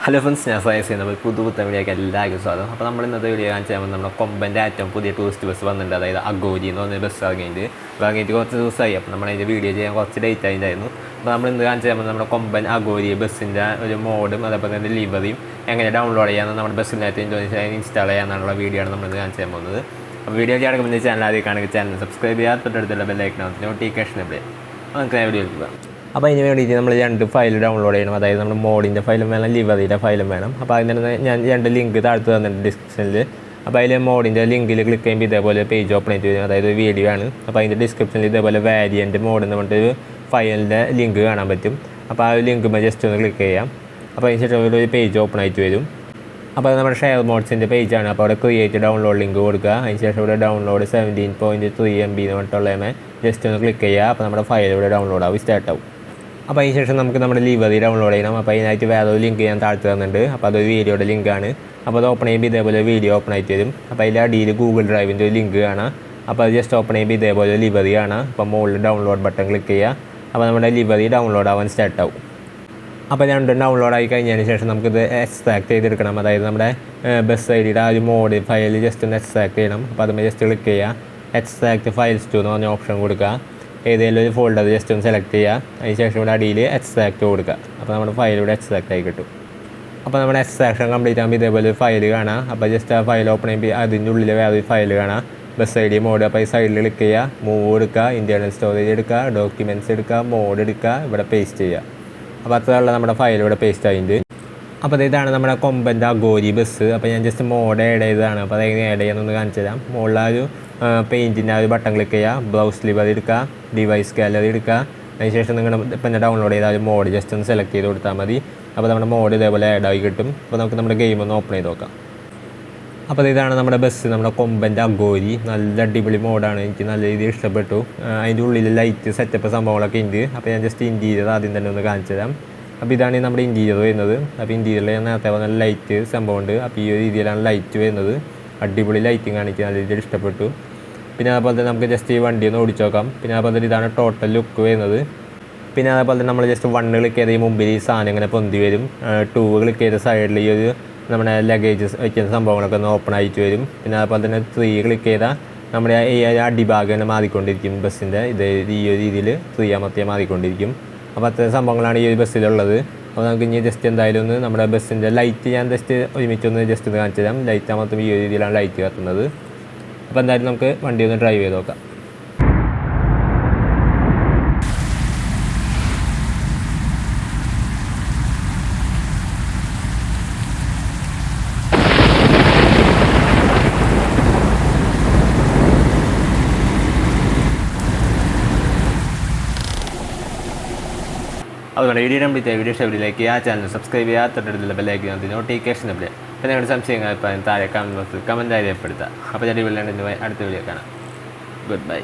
Hello friends, ഞാൻ science ചെയ്യുന്നത് പുതുപുത്ത വീഡിയോക്ക് എല്ലാവർക്കും സ്വാഗതം. അപ്പോൾ നമ്മൾ ഇന്നത്തെ വീഡിയോ കാണിച്ച് കഴിയുമ്പോൾ നമ്മുടെ കൊമ്പൻ്റെ ഏറ്റവും പുതിയ ടൂറിസ്റ്റ് ബസ് വന്നിട്ടുണ്ട്. അതായത് അഗോരി എന്ന് പറഞ്ഞ ബസ് ഇറങ്ങിയിട്ട് കുറച്ച് ദിവസമായി. അപ്പോൾ നമ്മളതിൻ്റെ വീഡിയോ ചെയ്യാൻ കുറച്ച് ഡേറ്റ് ആയിട്ടുണ്ടായിരുന്നു. അപ്പോൾ നമ്മൾ ഇന്ന് കാണിച്ച് കഴിയുമ്പോൾ നമ്മുടെ കൊമ്പൻ അഗോരി ബസ്സിൻ്റെ ഒരു മോഡും അതേപോലെ തന്നെ ലിവറിയും എങ്ങനെ ഡൗൺലോഡ് ചെയ്യാമെന്ന് നമ്മുടെ ബസ്സിനകത്ത് ഇൻസ്റ്റാൾ ചെയ്യാനുള്ള വീഡിയോ ആണ് നമ്മളിന്ന് കാണിച്ച് ചെയ്യാൻ പോകുന്നത്. അപ്പോൾ വീഡിയോ കിടക്കുമ്പോൾ ചാനൽ ആദ്യമാണെങ്കിൽ ചാനൽ സബ്സ്ക്രൈബ് ചെയ്യാൻ തൊട്ടടുത്തുള്ള ബെല്ലൈക്കനകത്ത് നോട്ടിഫിക്കേഷൻ എവിടെ നമുക്ക് വീഡിയോ എടുക്കുക. അപ്പോൾ അതിന് വേണ്ടിയിട്ട് നമ്മൾ 2 ഫയൽ ഡൗൺലോഡ് ചെയ്യണം. അതായത് നമ്മൾ മോഡിൻ്റെ ഫയലും വേണം, ലിവറിയുടെ ഫയലും വേണം. അപ്പോൾ അതിന് ഞാൻ 2 ലിങ്ക് താഴ്ത്ത് തന്നിട്ടുണ്ട് ഡിസ്ക്രിപ്ഷനിൽ. അപ്പോൾ അതിൽ മോഡിൻ്റെ ലിങ്കിൽ ക്ലിക്ക് ചെയ്യുമ്പോൾ ഇതേപോലെ പേജ് ഓപ്പൺ ആയിട്ട് വരും. അതായത് വീഡിയോ ആണ്. അപ്പോൾ അതിൻ്റെ ഡിസ്ക്രിപ്ഷനിൽ ഇതേപോലെ വേരിയൻറ്റ് മോഡ് എന്ന് പറഞ്ഞിട്ട് ഫയലിൻ്റെ ലിങ്ക് കാണാൻ പറ്റും. അപ്പോൾ ആ ലിങ്ക് ജസ്റ്റ് ഒന്ന് ക്ലിക്ക് ചെയ്യാം. അപ്പോൾ അതിന് ശേഷം ഒരു പേജ് ഓപ്പൺ ആയിട്ട് വരും. അപ്പോൾ അത് നമ്മുടെ ഷെയർ മോഡ്സിൻ്റെ പേജാണ്. അപ്പോൾ അവിടെ ക്രിയേറ്റ് ഡൗൺലോഡ് ലിങ്ക് കൊടുക്കുക. അതിന് ശേഷം ഇവിടെ ഡൗൺലോഡ് 17.3 MB എന്ന് പറഞ്ഞിട്ടുള്ള ജസ്റ്റ് ഒന്ന് ക്ലിക്ക് ചെയ്യുക. അപ്പോൾ നമ്മുടെ ഫയൽ ഇവിടെ ഡൗൺലോഡ് ആവും, സ്റ്റാർട്ട് ആവും. അപ്പോൾ അതിന് ശേഷം നമുക്ക് നമ്മുടെ ലിവറി ഡൗൺലോഡ് ചെയ്യണം. അപ്പോൾ അതിനായിട്ട് വേറൊരു ലിങ്ക് ഞാൻ താഴ്ത്ത് തന്നിട്ടുണ്ട്. അപ്പോൾ അതൊരു വീഡിയോയുടെ ലിങ്കാണ്. അപ്പോൾ അത് ഓപ്പൺ ചെയ്യുമ്പോൾ ഇതേപോലെ വീഡിയോ ഓപ്പൺ ആയിട്ട് വരും. അപ്പോൾ അതിൽ അടിയിൽ ഗൂഗിൾ ഡ്രൈവിൻ്റെ ഒരു ലിങ്ക് കാണാം. അപ്പോൾ അത് ജസ്റ്റ് ഓപ്പൺ ചെയ്യുമ്പോൾ ഇതേപോലെ ലിവറി കാണാം. അപ്പോൾ മുകളിൽ ഡൗൺലോഡ് ബട്ടൺ ക്ലിക്ക് ചെയ്യുക. അപ്പോൾ നമ്മുടെ ലിവറി ഡൗൺലോഡ് ആവാൻ സ്റ്റാർട്ട് ആവും. അപ്പോൾ 2 ഡൗൺലോഡ് ആയി കഴിഞ്ഞതിന് ശേഷം നമുക്കിത് എക്സ്ട്രാക്ട് ചെയ്തെടുക്കണം. അതായത് നമ്മുടെ ബസ് ഐഡിയുടെ ആ ഒരു മോഡ് ഫയൽ ജസ്റ്റ് ഒന്ന് എക്സ്ട്രാക്ട് ചെയ്യണം. അപ്പോൾ അതുമ്പോൾ ജസ്റ്റ് ക്ലിക്ക് ചെയ്യുക. എക്സ്ട്രാക്ട് ഫയൽസ് ടു എന്ന് പറഞ്ഞ ഓപ്ഷൻ കൊടുക്കുക. ഏതെങ്കിലും ഒരു ഫോൾഡർ ജസ്റ്റ് ഒന്ന് സെലക്ട് ചെയ്യുക. അതിന് ശേഷം ഇവിടെ അടിയിൽ എക്സ്ട്രാക്ട് കൊടുക്കുക. അപ്പോൾ നമ്മുടെ ഫയൽ ഇവിടെ എക്സ്ട്രാക്ട് ആയി കിട്ടും. അപ്പോൾ നമ്മുടെ എക്സ്ട്രാക്ഷൻ കംപ്ലീറ്റ് ആകുമ്പോൾ ഇതേപോലെ ഒരു ഫയൽ കാണാം. അപ്പോൾ ജസ്റ്റ് ആ ഫയൽ ഓപ്പൺ ചെയ്യുമ്പോൾ അതിൻ്റെ ഉള്ളിൽ വേറൊരു ഫയൽ കാണാം, ബസ് ഐ ഡി മോഡ്. അപ്പോൾ ഈ സൈഡിൽ ക്ലിക്ക് ചെയ്യുക, മൂവ് എടുക്കുക, ഇൻറ്റേർണൽ സ്റ്റോറേജ് എടുക്കുക, ഡോക്യുമെൻറ്റ്സ് എടുക്കുക, മോഡ് എടുക്കുക, ഇവിടെ പേസ്റ്റ് ചെയ്യുക. അപ്പോൾ അത്രയുള്ള നമ്മുടെ ഫയൽ ഇവിടെ പേസ്റ്റ് ആയിട്ടുണ്ട്. അപ്പോൾ ഇതാണ് നമ്മുടെ കൊമ്പൻ്റെ അഗോരി ബസ്. അപ്പോൾ ഞാൻ ജസ്റ്റ് മോഡ് ആഡ് ചെയ്തതാണ്. അപ്പോൾ അതെങ്ങനെ ആഡ് ചെയ്യാമെന്നൊന്ന് കാണിച്ചു തരാം. മുകളിൽ ആ ഒരു പെയിൻറ്റിൻ്റെ ആ ഒരു ബട്ടൺ ക്ലിക്ക് ചെയ്യുക, ബ്രൗസ് ലിവർ എടുക്കുക, ഡിവൈസ് ഗാലറി എടുക്കുക. അതിനുശേഷം നിങ്ങളുടെ പിന്നെ ഡൗൺലോഡ് ചെയ്ത ആ ഒരു മോഡ് ജസ്റ്റ് ഒന്ന് സെലക്ട് ചെയ്ത് കൊടുത്താൽ മതി. അപ്പോൾ നമ്മുടെ മോഡ് ഇതേപോലെ ആഡ് ആയി കിട്ടും. അപ്പോൾ നമുക്ക് നമ്മുടെ ഗെയിം ഒന്ന് ഓപ്പൺ ചെയ്ത് നോക്കാം. അപ്പോൾ ഇതാണ് നമ്മുടെ ബസ്, നമ്മുടെ കൊമ്പൻ്റെ അഗോരി. നല്ല അടിപൊളി മോഡാണ്, എനിക്ക് നല്ല രീതിയിൽ ഇഷ്ടപ്പെട്ടു. അതിൻ്റെ ഉള്ളിൽ ലൈറ്റ് സെറ്റപ്പ് സംഭവങ്ങളൊക്കെ ഉണ്ട്. അപ്പോൾ ഞാൻ ജസ്റ്റ് ഇൻറ്റീരിയർ ആദ്യം തന്നെ ഒന്ന് കാണിച്ചു തരാം. അപ്പോൾ ഇതാണ് നമ്മുടെ ഇൻറ്റീരിയർ വരുന്നത്. അപ്പോൾ ഇൻറ്റീരിയറിൽ ഞാൻ നേരത്തെ പറഞ്ഞ ലൈറ്റ് സംഭവമുണ്ട്. അപ്പോൾ ഈ ഒരു രീതിയിലാണ് ലൈറ്റ് വരുന്നത്. അടിപൊളി ലൈറ്റിംഗ് ആണ്, എനിക്ക് നല്ല രീതിയിൽ ഇഷ്ടപ്പെട്ടു. പിന്നെ അതുപോലെ തന്നെ നമുക്ക് ജസ്റ്റ് ഈ വണ്ടി ഒന്ന് ഓടിച്ചു നോക്കാം. പിന്നെ അതുപോലെ തന്നെ ഇതാണ് ടോട്ടൽ ലുക്ക് വരുന്നത്. പിന്നെ അതുപോലെ തന്നെ നമ്മൾ ജസ്റ്റ് 1 ക്ലിക്ക് ചെയ്ത് ഈ മുമ്പിൽ ഈ സാധനം ഇങ്ങനെ പൊന്തി വരും. 2 ക്ലിക്ക് ചെയ്ത സൈഡിൽ ഈ ഒരു നമ്മുടെ ലഗേജസ് വയ്ക്കുന്ന സംഭവങ്ങളൊക്കെ ഒന്ന് ഓപ്പൺ ആയിട്ട് വരും. പിന്നെ അതുപോലെ തന്നെ 3 ക്ലിക്ക് ചെയ്താൽ നമ്മുടെ ഈ അടിഭാഗം തന്നെ മാറിക്കൊണ്ടിരിക്കും. ബസ്സിൻ്റെ ഈ ഒരു രീതിയിൽ 3 അമർത്തിയാൽ മാറിക്കൊണ്ടിരിക്കും. അപ്പോൾ അത്രയും സംഭവങ്ങളാണ് ഈ ഒരു ബസ്സിലുള്ളത്. അപ്പോൾ നമുക്ക് ഇനി ജസ്റ്റ് എന്തായാലും ഒന്ന് നമ്മുടെ ബസ്സിൻ്റെ ലൈറ്റ് ഞാൻ ജസ്റ്റ് ഒരുമിച്ചൊന്ന് ജസ്റ്റ് ഒന്ന് കാണിച്ചു തരാം. ലൈറ്റ് ആകുമ്പോൾ ഈ ഒരു രീതിയിലാണ് ലൈറ്റ് കത്തുന്നത്. അപ്പോൾ എന്തായാലും നമുക്ക് വണ്ടി ഒന്ന് ഡ്രൈവ് ചെയ്ത് നോക്കാം. അതുകൊണ്ട് വീഡിയോ ഇഷ്ടപ്പെട്ടിലേക്ക് ആ ചാനൽ സബ്സ്ക്രൈബ് ചെയ്യുക, തൊട്ടടുത്തുള്ള ബെല്ലൈക്കൻ നോട്ടിഫിക്കേഷൻ എവിടെ. പിന്നെ നിങ്ങളുടെ സംശയങ്ങൾ താഴെ കമൻറ്റ് ബോക്സിൽ കമൻറ്റ് രേഖപ്പെടുത്തുക. അപ്പോൾ ഞാൻ അടുത്ത വീഡിയോ കാണാം. Good bye.